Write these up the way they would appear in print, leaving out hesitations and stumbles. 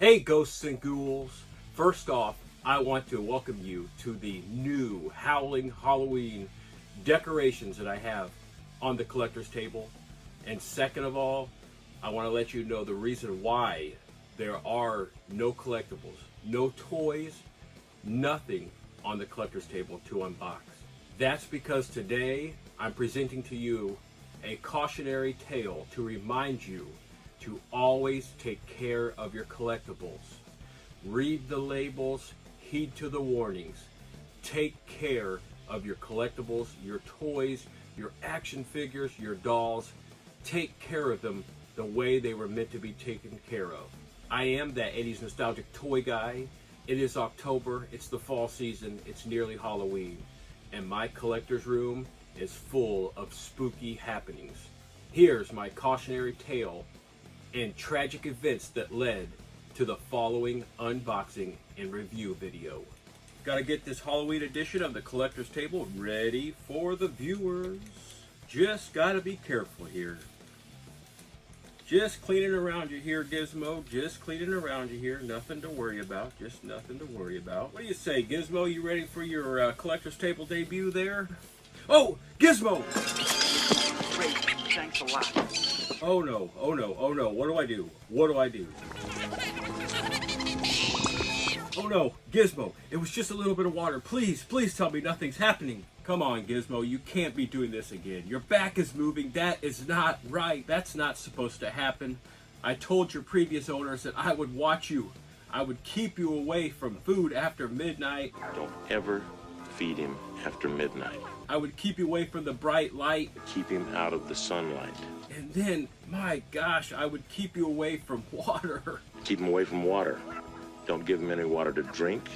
Hey ghosts and ghouls, first off I want to welcome you to the new Howling Halloween decorations that I have on the collector's table. And second of all, I want to let you know the reason why there are no collectibles, no toys, nothing on the collector's table to unbox. That's because today I'm presenting to you a cautionary tale to remind you to always take care of your collectibles. Read the labels, heed to the warnings. Take care of your collectibles, your toys, your action figures, your dolls. Take care of them the way they were meant to be taken care of. I am that 80s nostalgic toy guy. It is October, it's the fall season, it's nearly Halloween, and my collector's room is full of spooky happenings. Here's my cautionary tale and tragic events that led to the following unboxing and review video. Gotta get this Halloween edition of the collector's table ready for the viewers. Just gotta be careful here. Just cleaning around you here, Gizmo. Just cleaning around you here. Nothing to worry about. Just nothing to worry about. What do you say, Gizmo? You ready for your collector's table debut there? Oh, Gizmo! Great, thanks a lot. Oh no, oh no, oh no. What do I do? What do I do? Oh no, Gizmo, it was just a little bit of water. Please, please tell me nothing's happening. Come on, Gizmo, you can't be doing this again. Your back is moving. That is not right. That's not supposed to happen. I told your previous owners that I would watch you. I would keep you away from food after midnight. Don't ever feed him after midnight. I would keep you away from the bright light. Keep him out of the sunlight. And then, my gosh, I would keep you away from water. Keep him away from water. Don't give him any water to drink.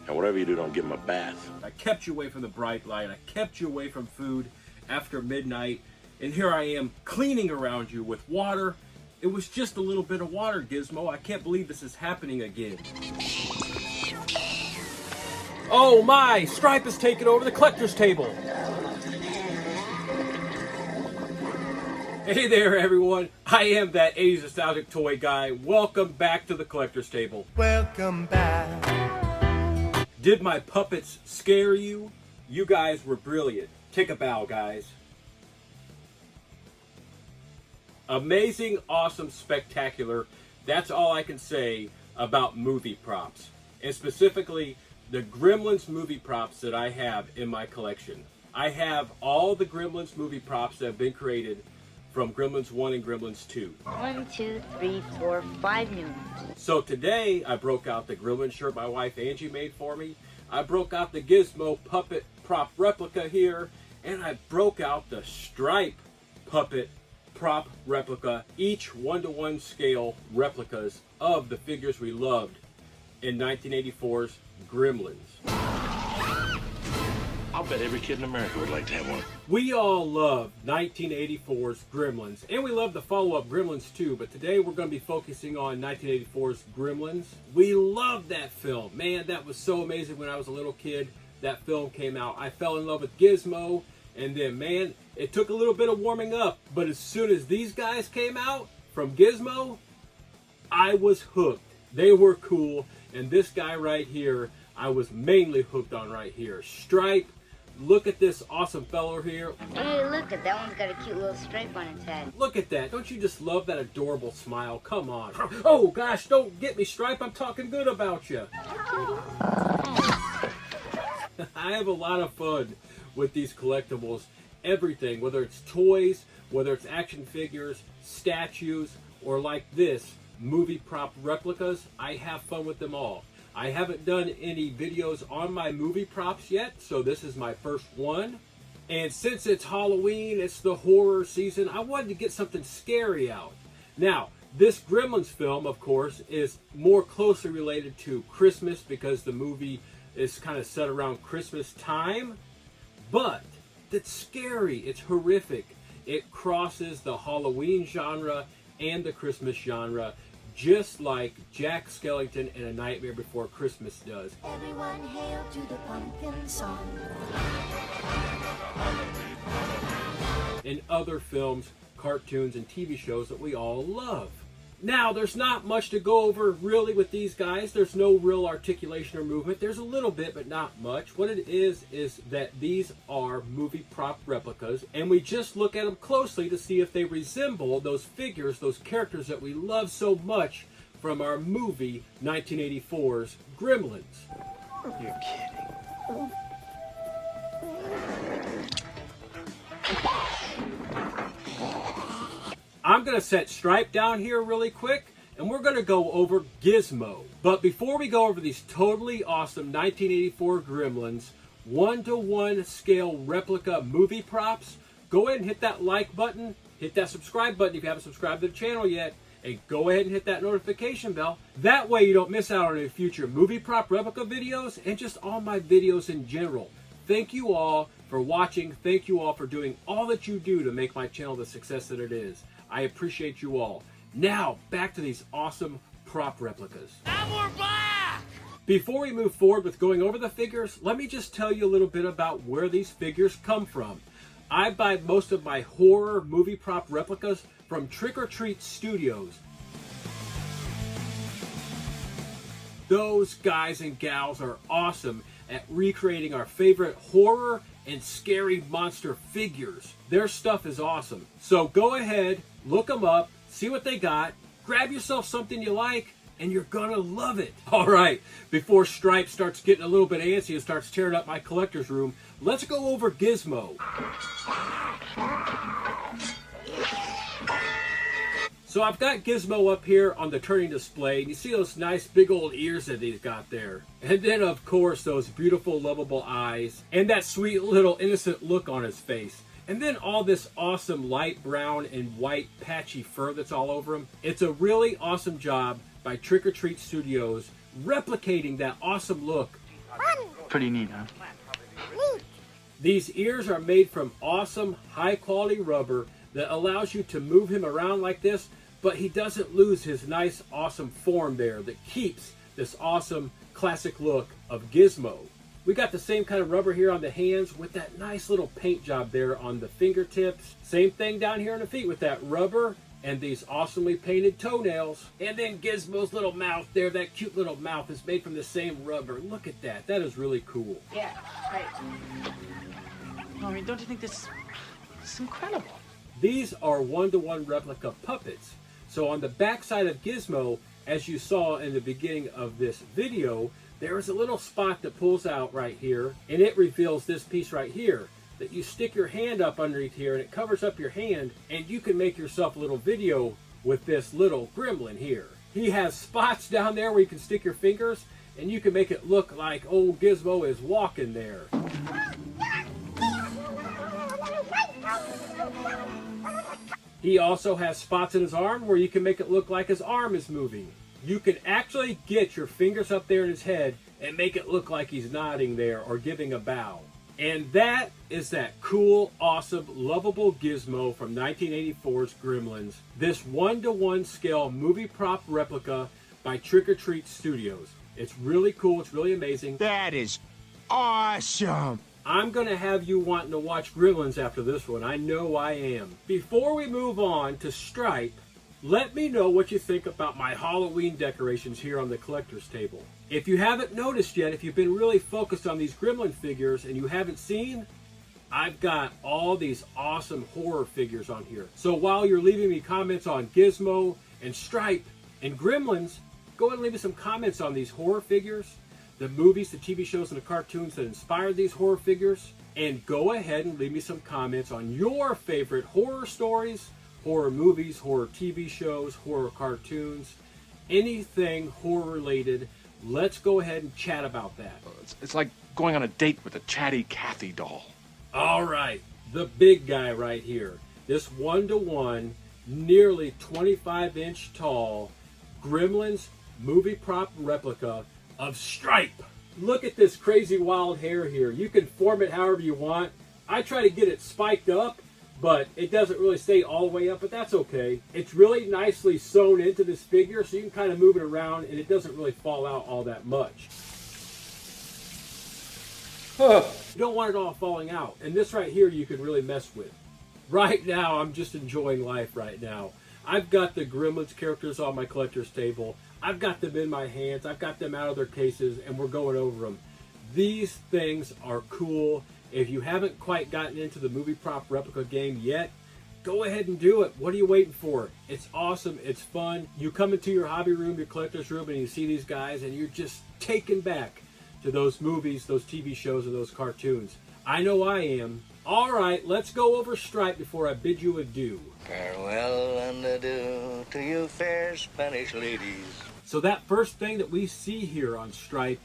And whatever you do, don't give him a bath. I kept you away from the bright light. I kept you away from food after midnight. And here I am cleaning around you with water. It was just a little bit of water, Gizmo. I can't believe this is happening again. Oh my! Stripe has taken over the collector's table. Hey there, everyone. I am that 80s nostalgic toy guy. Welcome back to the collector's table. Welcome back. Did my puppets scare you? You guys were brilliant. Take a bow, guys. Amazing, awesome, spectacular. That's all I can say about movie props. And specifically, the Gremlins movie props that I have in my collection. I have all the Gremlins movie props that have been created from Gremlins 1 and Gremlins 2. 1, 2, 3, 4, 5 new ones. So today, I broke out the Gremlins shirt my wife Angie made for me. I broke out the Gizmo puppet prop replica here. And I broke out the Stripe puppet prop replica. Each 1-to-1 scale replicas of the figures we loved in 1984's Gremlins. I'll bet every kid in America would like to have one. We all love 1984's Gremlins, and we love the follow-up Gremlins too, but today we're going to be focusing on 1984's Gremlins. We love that film. Man, that was so amazing when I was a little kid. That film came out. I fell in love with Gizmo, and then, man, it took a little bit of warming up, but as soon as these guys came out from Gizmo, I was hooked. They were cool, and this guy right here, I was mainly hooked on right here. Stripe. Look at this awesome fellow here. Hey, look at that one's got a cute little stripe on its head. Look at that. Don't you just love that adorable smile? Come on. Oh, gosh, don't get me, Stripe. I'm talking good about you. I have a lot of fun with these collectibles. Everything, whether it's toys, whether it's action figures, statues, or like this, movie prop replicas, I have fun with them all. I haven't done any videos on my movie props yet, so this is my first one. And since it's Halloween, it's the horror season, I wanted to get something scary out. Now, this Gremlins film, of course, is more closely related to Christmas because the movie is kind of set around Christmas time. But it's scary, it's horrific. It crosses the Halloween genre and the Christmas genre, just like Jack Skellington in A Nightmare Before Christmas does. Everyone hail to the pumpkin song. And other films, cartoons, and TV shows that we all love. Now, there's not much to go over really with these guys. There's no real articulation or movement. There's a little bit, but not much. What it is that these are movie prop replicas, and we just look at them closely to see if they resemble those figures, those characters that we love so much from our movie 1984's Gremlins. You're kidding. I'm going to set Stripe down here really quick, and we're going to go over Gizmo. But before we go over these totally awesome 1984 Gremlins 1-to-1 scale replica movie props, go ahead and hit that like button, hit that subscribe button if you haven't subscribed to the channel yet, and go ahead and hit that notification bell. That way you don't miss out on any future movie prop replica videos and just all my videos in general. Thank you all for watching. Thank you all for doing all that you do to make my channel the success that it is. I appreciate you all. Now, back to these awesome prop replicas. And we're back! Before we move forward with going over the figures, let me just tell you a little bit about where these figures come from. I buy most of my horror movie prop replicas from Trick or Treat Studios. Those guys and gals are awesome at recreating our favorite horror and scary monster figures. Their stuff is awesome. So go ahead, look them up, see what they got, grab yourself something you like, and you're gonna love it. All right, before Stripe starts getting a little bit antsy and starts tearing up my collector's room, let's go over Gizmo. So I've got Gizmo up here on the turning display, and you see those nice big old ears that he's got there. And then, of course, those beautiful, lovable eyes, and that sweet little innocent look on his face. And then all this awesome light brown and white patchy fur that's all over him. It's a really awesome job by Trick or Treat Studios replicating that awesome look. Pretty neat, huh? These ears are made from awesome, high-quality rubber that allows you to move him around like this, but he doesn't lose his nice, awesome form there that keeps this awesome, classic look of Gizmo. We got the same kind of rubber here on the hands with that nice little paint job there on the fingertips. Same thing down here on the feet with that rubber and these awesomely painted toenails. And then Gizmo's little mouth there, that cute little mouth is made from the same rubber. Look at that. That is really cool. Yeah, right. I mean, don't you think this is incredible? These are 1-to-1 replica puppets. So on the back side of Gizmo, as you saw in the beginning of this video, there is a little spot that pulls out right here, and it reveals this piece right here that you stick your hand up underneath here, and it covers up your hand, and you can make yourself a little video with this little gremlin here. He has spots down there where you can stick your fingers, and you can make it look like old Gizmo is walking there. He also has spots in his arm where you can make it look like his arm is moving. You can actually get your fingers up there in his head and make it look like he's nodding there or giving a bow. And that is that cool, awesome, lovable Gizmo from 1984's Gremlins. This 1-to-1 scale movie prop replica by Trick or Treat Studios. It's really cool. It's really amazing. That is awesome. I'm going to have you wanting to watch Gremlins after this one. I know I am. Before we move on to Stripe, let me know what you think about my Halloween decorations here on the collector's table. If you haven't noticed yet, if you've been really focused on these Gremlin figures and you haven't seen, I've got all these awesome horror figures on here. So while you're leaving me comments on Gizmo and Stripe and Gremlins, go ahead and leave me some comments on these horror figures, the movies, the TV shows, and the cartoons that inspired these horror figures, and go ahead and leave me some comments on your favorite horror stories, horror movies, horror TV shows, horror cartoons, anything horror related. Let's go ahead and chat about that. It's like going on a date with a chatty Cathy doll. All right, the big guy right here. This 1-to-1, nearly 25-inch tall Gremlins movie prop replica of Stripe. Look at this crazy wild hair here. You can form it however you want. I try to get it spiked up, but it doesn't really stay all the way up, but that's okay. It's really nicely sewn into this figure, so you can kind of move it around, and it doesn't really fall out all that much. You don't want it all falling out. And this right here you can really mess with. Right now, I'm just enjoying life right now. I've got the Gremlins characters on my collector's table. I've got them in my hands. I've got them out of their cases, and we're going over them. These things are cool. If you haven't quite gotten into the movie prop replica game yet, go ahead and do it. What are you waiting for? It's awesome. It's fun. You come into your hobby room, your collector's room, and you see these guys, and you're just taken back to those movies, those TV shows, and those cartoons. I know I am. All right, let's go over Stripe before I bid you adieu. Farewell and adieu to you fair Spanish ladies. So that first thing that we see here on Stripe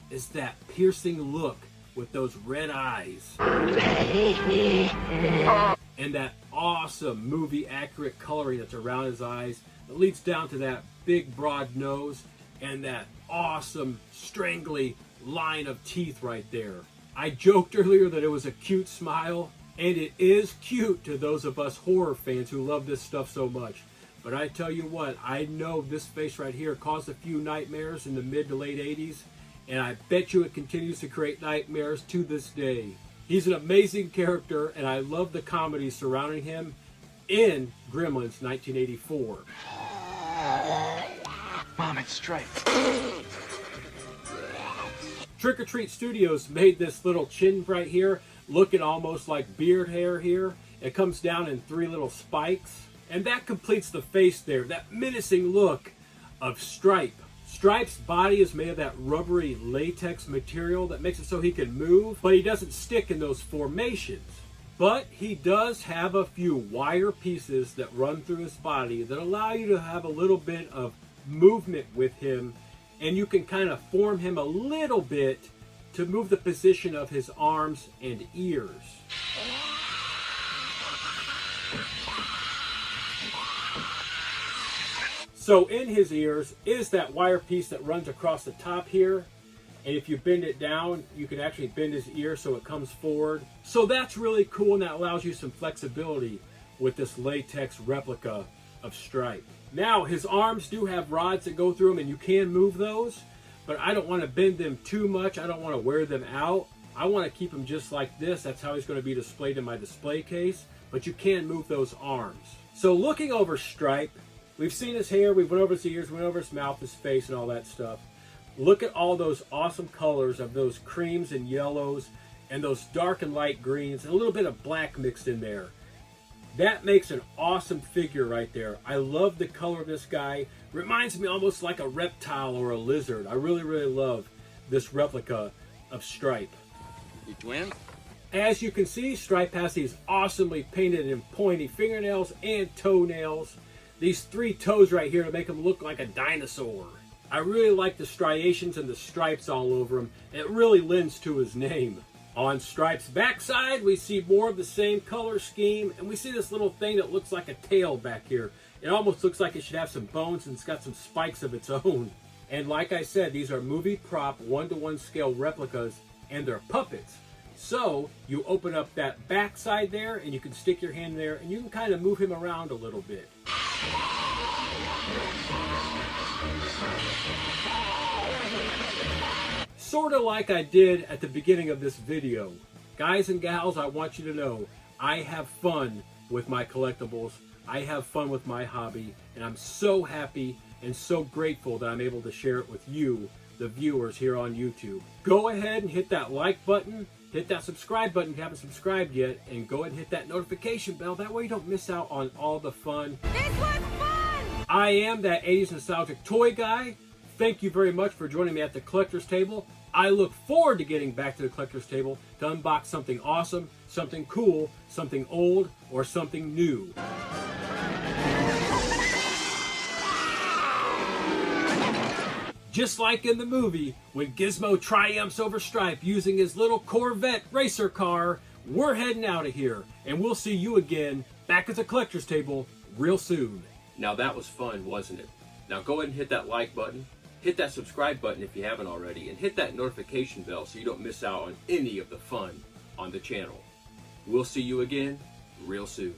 is that piercing look with those red eyes. And that awesome movie accurate coloring that's around his eyes that leads down to that big broad nose and that awesome strangly line of teeth right there. I joked earlier that it was a cute smile, and it is cute to those of us horror fans who love this stuff so much. But I tell you what, I know this face right here caused a few nightmares in the mid to late 80s, and I bet you it continues to create nightmares to this day. He's an amazing character, and I love the comedy surrounding him in Gremlins 1984. Mom, it's Stripe. Trick or Treat Studios made this little chin right here looking almost like beard hair here. It comes down in 3 little spikes, and that completes the face there, that menacing look of Stripe. Stripe's body is made of that rubbery latex material that makes it so he can move, but he doesn't stick in those formations. But he does have a few wire pieces that run through his body that allow you to have a little bit of movement with him, and you can kind of form him a little bit to move the position of his arms and ears. So in his ears is that wire piece that runs across the top here, and if you bend it down, you can actually bend his ear so it comes forward. So that's really cool, and that allows you some flexibility with this latex replica of Stripe. Now, his arms do have rods that go through them, and you can move those, but I don't want to bend them too much. I don't want to wear them out. I want to keep them just like this. That's how he's going to be displayed in my display case, but you can move those arms. So looking over Stripe, we've seen his hair, we've went over his ears, went over his mouth, his face, and all that stuff. Look at all those awesome colors of those creams and yellows and those dark and light greens and a little bit of black mixed in there. That makes an awesome figure right there. I love the color of this guy. Reminds me almost like a reptile or a lizard. I really, really love this replica of Stripe. You twin? As you can see, Stripe has these awesomely painted and pointy fingernails and toenails. These 3 toes right here to make him look like a dinosaur. I really like the striations and the stripes all over him. It really lends to his name. On Stripe's backside, we see more of the same color scheme, and we see this little thing that looks like a tail back here. It almost looks like it should have some bones, and it's got some spikes of its own. And like I said, these are movie prop 1-to-1 scale replicas, and they're puppets. So you open up that backside there, and you can stick your hand there, and you can kind of move him around a little bit. Sort of like I did at the beginning of this video. Guys and gals, I want you to know, I have fun with my collectibles. I have fun with my hobby, and I'm so happy and so grateful that I'm able to share it with you, the viewers here on YouTube. Go ahead and hit that like button, hit that subscribe button if you haven't subscribed yet, and go ahead and hit that notification bell. That way you don't miss out on all the fun. This was fun! I am that 80s nostalgic toy guy. Thank you very much for joining me at the collector's table. I look forward to getting back to the collector's table to unbox something awesome, something cool, something old, or something new. Just like in the movie, when Gizmo triumphs over Stripe using his little Corvette racer car, we're heading out of here, and we'll see you again back at the collector's table real soon. Now that was fun, wasn't it? Now go ahead and hit that like button. Hit that subscribe button if you haven't already, and hit that notification bell so you don't miss out on any of the fun on the channel. We'll see you again real soon.